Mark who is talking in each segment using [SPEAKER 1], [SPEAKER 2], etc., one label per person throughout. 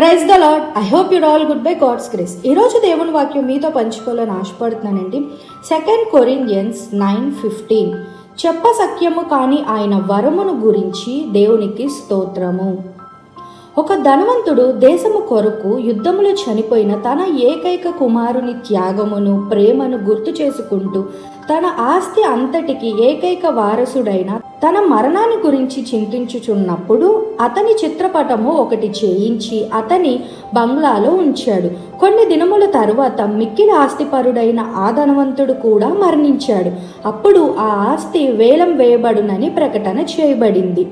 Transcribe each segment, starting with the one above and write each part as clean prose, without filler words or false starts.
[SPEAKER 1] Praise the Lord. I hope your all good by God's grace. ఈరోజు దేవుని వాక్యం మీతో పంచుకోవాలని ఆశపడుతున్నానండి. 2 Corinthians 9:15 చెప్పసఖ్యము కాని ఆయన వరమును గురించి దేవునికి స్తోత్రము. ఒక ధనవంతుడు దేశము కొరకు యుద్ధములో చనిపోయిన తన ఏకైక కుమారుని త్యాగమును ప్రేమను గుర్తు చేసుకుంటూ తన ఆస్తి అంతటికి ఏకైక వారసుడైన తన మరణాన్ని గురించి చింతించుచున్నప్పుడు అతని చిత్రపటము ఒకటి చేయించి అతని బంగ్లాలో ఉంచాడు. కొన్ని దినముల తరువాత మిక్కిలి ఆస్తిపరుడైన ఆ ధనవంతుడు కూడా మరణించాడు. అప్పుడు ఆ ఆస్తి వేలం వేయబడునని ప్రకటన చేయబడింది.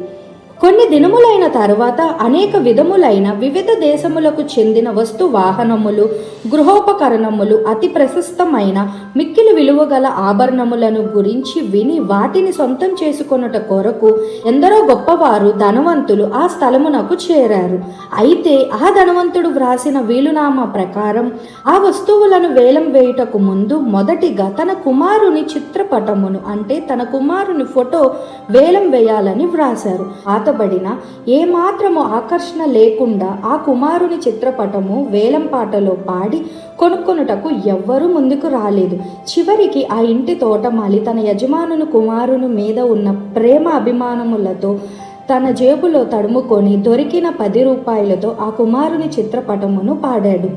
[SPEAKER 1] కొన్ని దినములైన తరువాత అనేక విధములైన వివిధ దేశములకు చెందిన వస్తు వాహనములు, గృహోపకరణములు, అతి ప్రశస్తమైన మిక్కిలి విలువగల ఆభరణములను గురించి విని వాటిని సొంతం చేసుకొనుట కొరకు ఎందరో గొప్పవారు ధనవంతులు ఆ స్థలమునకు చేరారు. అయితే ఆ ధనవంతుడు వ్రాసిన వీలునామా ప్రకారం ఆ వస్తువులను వేలం వేయుటకు ముందు మొదటిగా తన కుమారుని చిత్రపటమును అంటే తన కుమారుని ఫోటో వేలం వేయాలని వ్రాశారు. పాతబడిన ఏమాత్రము ఆకర్షణ లేకుండా ఆ కుమారుని చిత్రపటము వేలం పాటలో పాడి కొనుక్కొనుటకు ఎవ్వరూ ముందుకు రాలేదు. చివరికి ఆ ఇంటి తోటమాలి తన యజమానుని కుమారుని మీద ఉన్న ప్రేమ అభిమానములతో తన జేబులో తడుముకొని దొరికిన 10 రూపాయలతో ఆ కుమారుని చిత్రపటమును పాడాడు.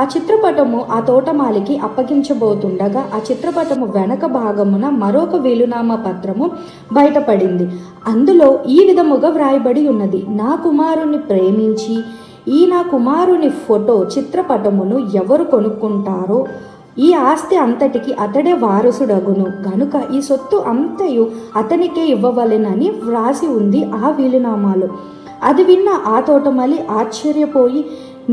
[SPEAKER 1] ఆ చిత్రపటము ఆ తోటమాలికి అప్పగించబోతుండగా ఆ చిత్రపటము వెనక భాగమున మరొక వీలునామా పత్రము బయటపడింది. అందులో ఈ విధముగా వ్రాయబడి ఉన్నది: నా కుమారుని ప్రేమించి నా కుమారుని ఫోటో చిత్రపటమును ఎవరు కొనుక్కుంటారో ఈ ఆస్తి అంతటికి అతడే వారసుడగును గనుక ఈ సొత్తు అంతయు అతనికే ఇవ్వవలెనని వ్రాసి ఉంది ఆ వీలునామాలో. అది విన్న ఆ తోటమాలి ఆశ్చర్యపోయి,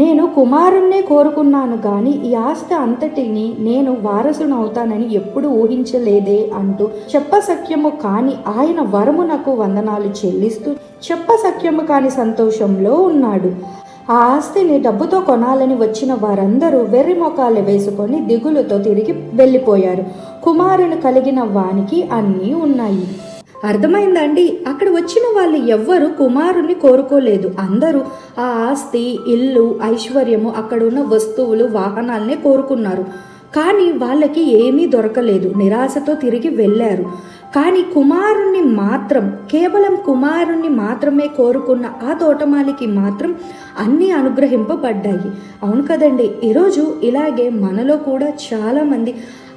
[SPEAKER 1] నేను కుమారుణ్ణే కోరుకున్నాను గాని ఈ ఆస్తి అంతటిని నేను వారసునవుతానని ఎప్పుడు ఊహించలేదే అంటూ చెప్పసఖ్యము కాని ఆయన వరమునకు వందనాలు చెల్లిస్తూ చెప్పసఖ్యము కాని సంతోషంలో ఉన్నాడు. ఆ ఆస్తిని డబ్బుతో కొనాలని వచ్చిన వారందరూ వెర్రి మొకాలు వేసుకొని దిగులుతో తిరిగి వెళ్ళిపోయారు. కుమారుని కలిగిన వానికి అన్నీ ఉన్నాయి. అర్థమైందండి? అక్కడ వచ్చిన వాళ్ళు ఎవ్వరూ కుమారుని కోరుకోలేదు. అందరూ ఆ ఆస్తి, ఇల్లు, ఐశ్వర్యము, అక్కడున్న వస్తువులు, వాహనాలనే కోరుకున్నారు. కానీ వాళ్ళకి ఏమీ దొరకలేదు. నిరాశతో తిరిగి వెళ్ళారు. కానీ కుమారుణ్ణి మాత్రం, కేవలం కుమారుణ్ణి మాత్రమే కోరుకున్న ఆ తోటమాలికి మాత్రం అన్నీ అనుగ్రహింపబడ్డాయి. అవును కదండి? ఈరోజు ఇలాగే మనలో కూడా చాలామంది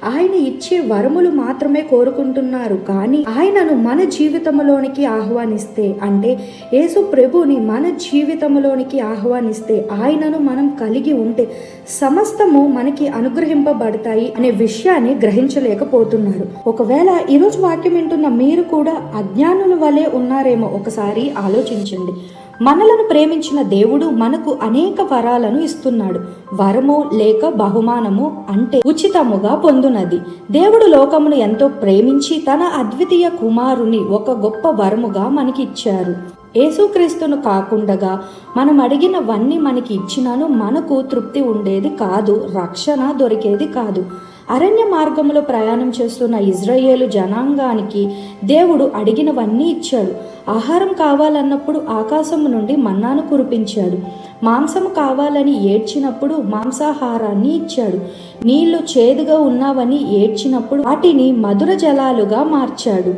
[SPEAKER 1] ఆయన ఇచ్చే వరములు మాత్రమే కోరుకుంటున్నారు. కానీ ఆయనను మన జీవితంలోనికి ఆహ్వానిస్తే, అంటే యేసు ప్రభుని మన జీవితంలోనికి ఆహ్వానిస్తే, ఆయనను మనం కలిగి ఉంటే సమస్తము మనకి అనుగ్రహింపబడతాయి అనే విషయాన్ని గ్రహించలేకపోతున్నారు. ఒకవేళ ఈరోజు వాక్యం వింటున్న మీరు కూడా అజ్ఞానుల వలె ఉన్నారేమో ఒకసారి ఆలోచించండి. మనలను ప్రేమించిన దేవుడు మనకు అనేక వరాలను ఇస్తున్నాడు. వరము లేక బహుమానము అంటే ఉచితముగా పొందునది. దేవుడు లోకమును ఎంతో ప్రేమించి తన అద్వితీయ కుమారుని ఒక గొప్ప వరముగా మనకి ఇచ్చారు. యేసుక్రీస్తును కాకుండా మనం అడిగినవన్నీ మనకి ఇచ్చినాను మనకు తృప్తి ఉండేది కాదు, రక్షణ దొరికేది కాదు. అరణ్య మార్గంలో ప్రయాణం చేస్తున్న ఇజ్రాయేలు జనాంగానికి దేవుడు అడిగినవన్నీ ఇచ్చాడు. ఆహారం కావాలన్నప్పుడు ఆకాశం నుండి మన్నాను కురిపించాడు. మాంసం కావాలని ఏడ్చినప్పుడు మాంసాహారాన్ని ఇచ్చాడు. నీళ్లు చేదుగా ఉన్నావని ఏడ్చినప్పుడు వాటిని మధుర జలాలుగా మార్చాడు.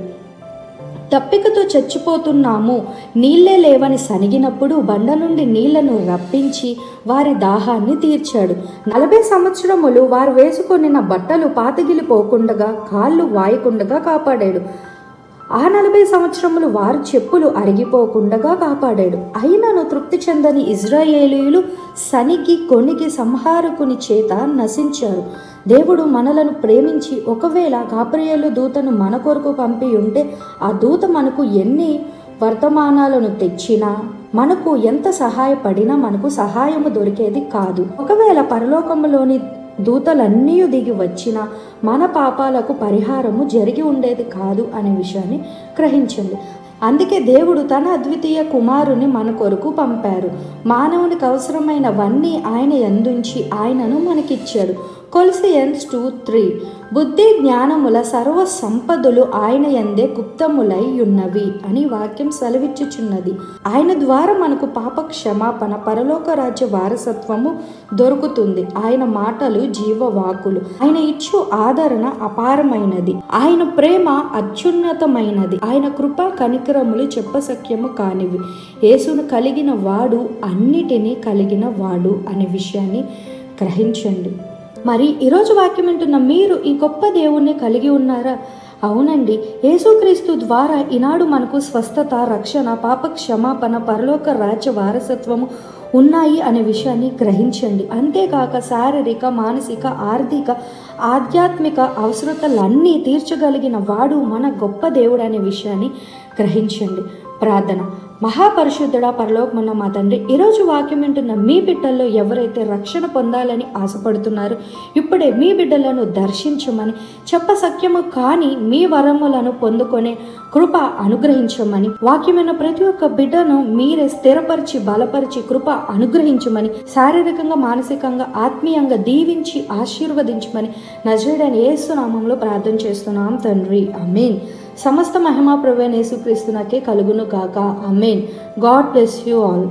[SPEAKER 1] తప్పికతో చచ్చిపోతున్నాము, నీళ్లే లేవని సనిగినప్పుడు బండ నుండి నీళ్లను రప్పించి వారి దాహాన్ని తీర్చాడు. 40 సంవత్సరములు వారు వేసుకొనిన బట్టలు పాతగిలిపోకుండగా, కాళ్ళు వాయకుండగా కాపాడాడు. ఆ 40 సంవత్సరములు వారు చెప్పులు అరిగిపోకుండగా కాపాడాడు. అయినను తృప్తి చెందని ఇజ్రాయేలీయులు సనిగి కొనిగి సంహారకుని చేత నశించారు. దేవుడు మనలను ప్రేమించి ఒకవేళ గాబ్రియేలు దూతను మన కొరకు పంపి ఉంటే ఆ దూత మనకు ఎన్ని వర్తమానాలను తెచ్చినా, మనకు ఎంత సహాయపడినా మనకు సహాయము దొరికేది కాదు. ఒకవేళ పరలోకములోని దూతలన్నీ దిగి వచ్చిన మన పాపాలకు పరిహారము జరిగి ఉండేది కాదు అనే విషయాన్ని గ్రహించండి. అందుకే దేవుడు తన అద్వితీయ కుమారుని మన కొరకు పంపారు. మానవునికి అవసరమైనవన్నీ ఆయన యందుంచి ఆయనను మనకిచ్చాడు. కొలస్సీయన్స్ 2:3 బుద్ధి జ్ఞానముల సర్వ సంపదలు ఆయన యందే గుప్తములై ఉన్నవి అని వాక్యం సెలవిచ్చుచున్నది. ఆయన ద్వారా మనకు పాప క్షమాపణ, పరలోక రాజ్య వారసత్వము దొరుకుతుంది. ఆయన మాటలు జీవవాకులు, ఆయన ఇచ్చు ఆదరణ అపారమైనది, ఆయన ప్రేమ అత్యున్నతమైనది, ఆయన కృప కనికరములు చెప్పసఖ్యము కానివి. యేసును కలిగిన వాడు అన్నిటినీ కలిగిన వాడు అనే విషయాన్ని గ్రహించండి. మరి ఈరోజు వాక్యం వింటున్న మీరు ఈ గొప్ప దేవుణ్ణి కలిగి ఉన్నారా? అవునండి, యేసుక్రీస్తు ద్వారా ఈనాడు మనకు స్వస్థత, రక్షణ, పాప క్షమాపణ, పరలోక రాజ్య వారసత్వము ఉన్నాయి అనే విషయాన్ని గ్రహించండి. అంతేకాక శారీరక, మానసిక, ఆర్థిక, ఆధ్యాత్మిక అవసరతలన్నీ తీర్చగలిగిన వాడు మన గొప్ప దేవుడు అనే విషయాన్ని గ్రహించండి. ప్రార్థన. మహాపరిశుద్ధుడా, పరలోకమున్న మా తండ్రి, ఈరోజు వాక్యం వింటున్న మీ బిడ్డల్లో ఎవరైతే రక్షణ పొందాలని ఆశపడుతున్నారో ఇప్పుడే మీ బిడ్డలను దర్శించమని, చెప్పసఖ్యము కానీ మీ వరములను పొందుకొనే కృప అనుగ్రహించమని, వాక్యమైన ప్రతి ఒక్క బిడ్డను మీరే స్థిరపరిచి బలపరిచి కృప అనుగ్రహించమని, శారీరకంగా, మానసికంగా, ఆత్మీయంగా దీవించి ఆశీర్వదించమని నజరేయుడైన యేసు నామములో ప్రార్థన చేస్తున్నాం తండ్రి. ఆమేన్. సమస్త మహిమ ప్రభువైన యేసుక్రీస్తునకే కలుగును గాక. Amen. God bless you all.